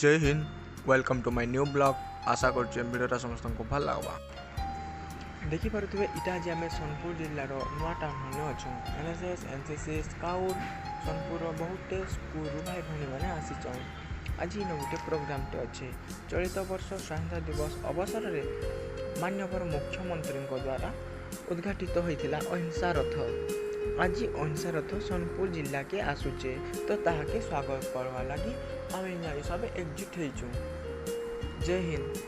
जय हिंद। Welcome to my new blog. आशा कर भिडियोटा समस्त को भल लगवा। देखिपे इटा आज आम सोनपुर जिलार नुआ टाउन में अच्छे एनएसएस एनसीसी स्काउट सोनपुर बहुत स्कूल भाई भाई मैंने आसीचन। आज इन गोटे प्रोग्राम अच्छे चलित वर्ष स्वाधीनता दिवस अवसर में माननीय मुख्यमंत्री द्वारा उद्घाटित होता अहिंसा रथ। आज अहिंसा रथ सोनपुर जिला के आसूचे तो ताके स्वागत करवा लगी आम सब एकजुट होइचु। जय हिंद।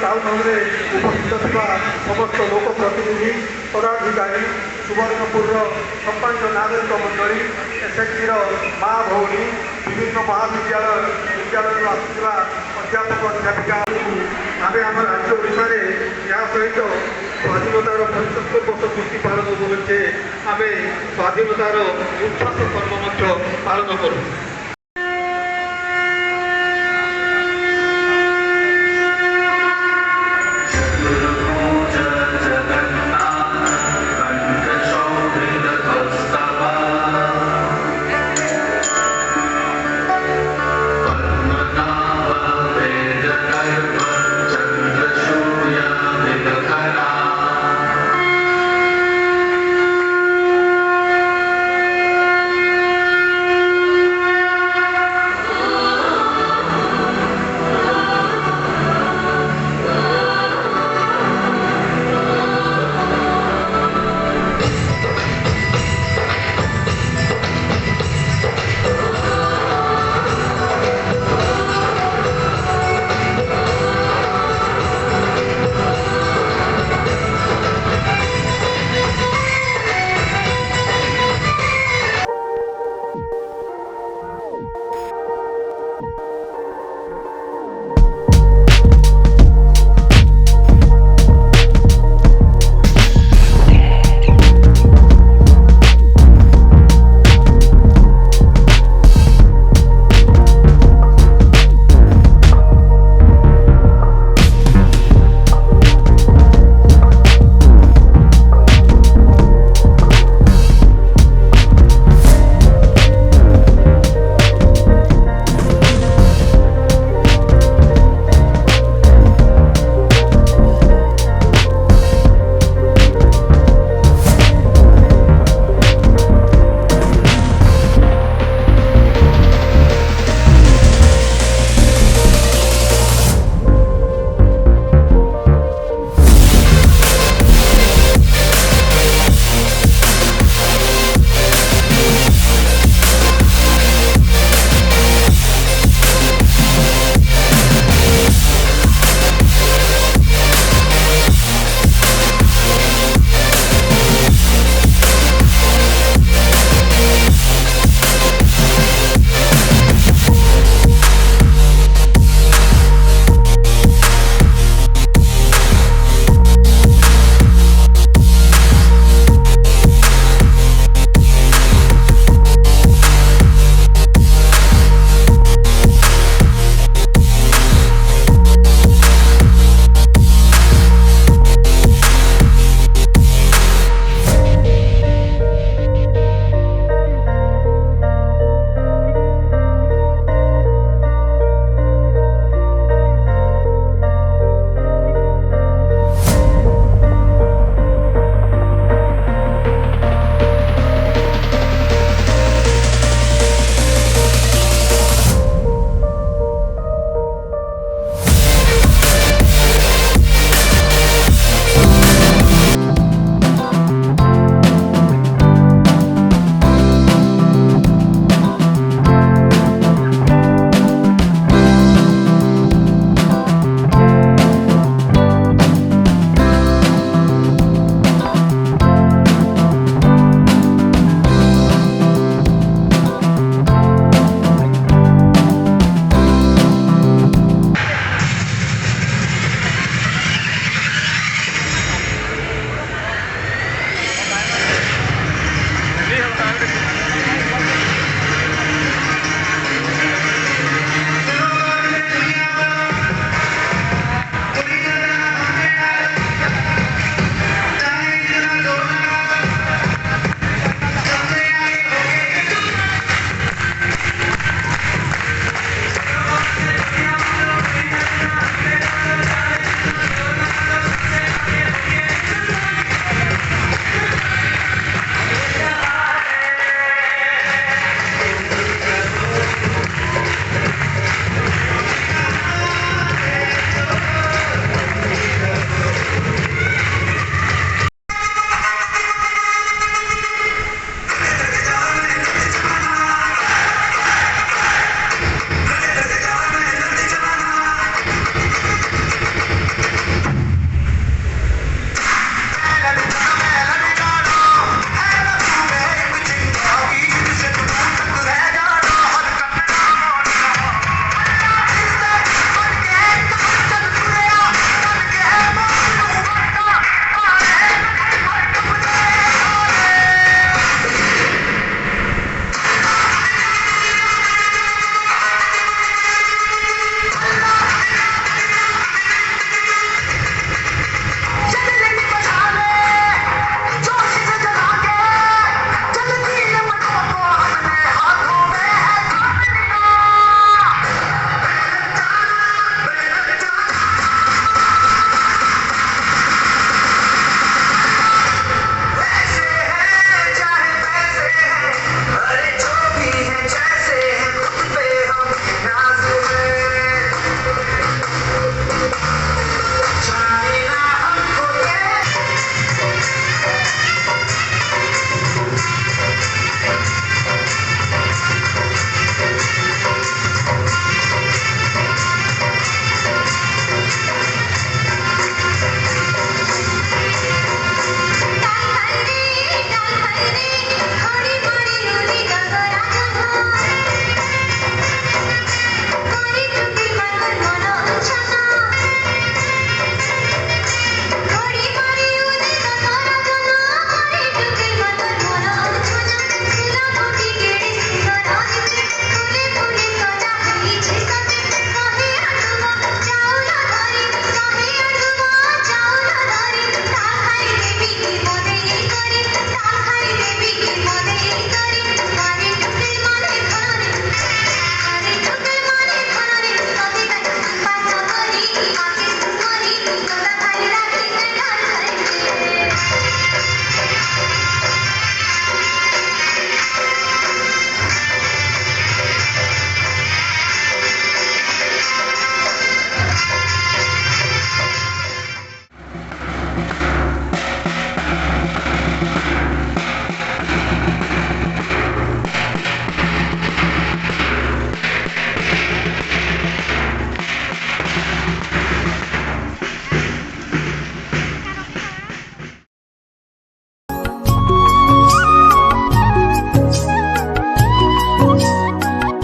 टाउन हॉल उपस्थित थी समस्त लोक प्रतिनिधि पदाधिकारी सुवर्णपुर सरपंच नागरिक मंडली एसएचजी माँ भौणी विभिन्न महाविद्यालय विद्यालय आसुवा अध्यापक अध्यापिका आम आम राज्य ओडिशा या सहित स्वाधीनतार 75 वर्ष पूर्ति पालन उपलक्षे आम स्वाधीनतार उच्छ्वास पर्व पालन करूँ।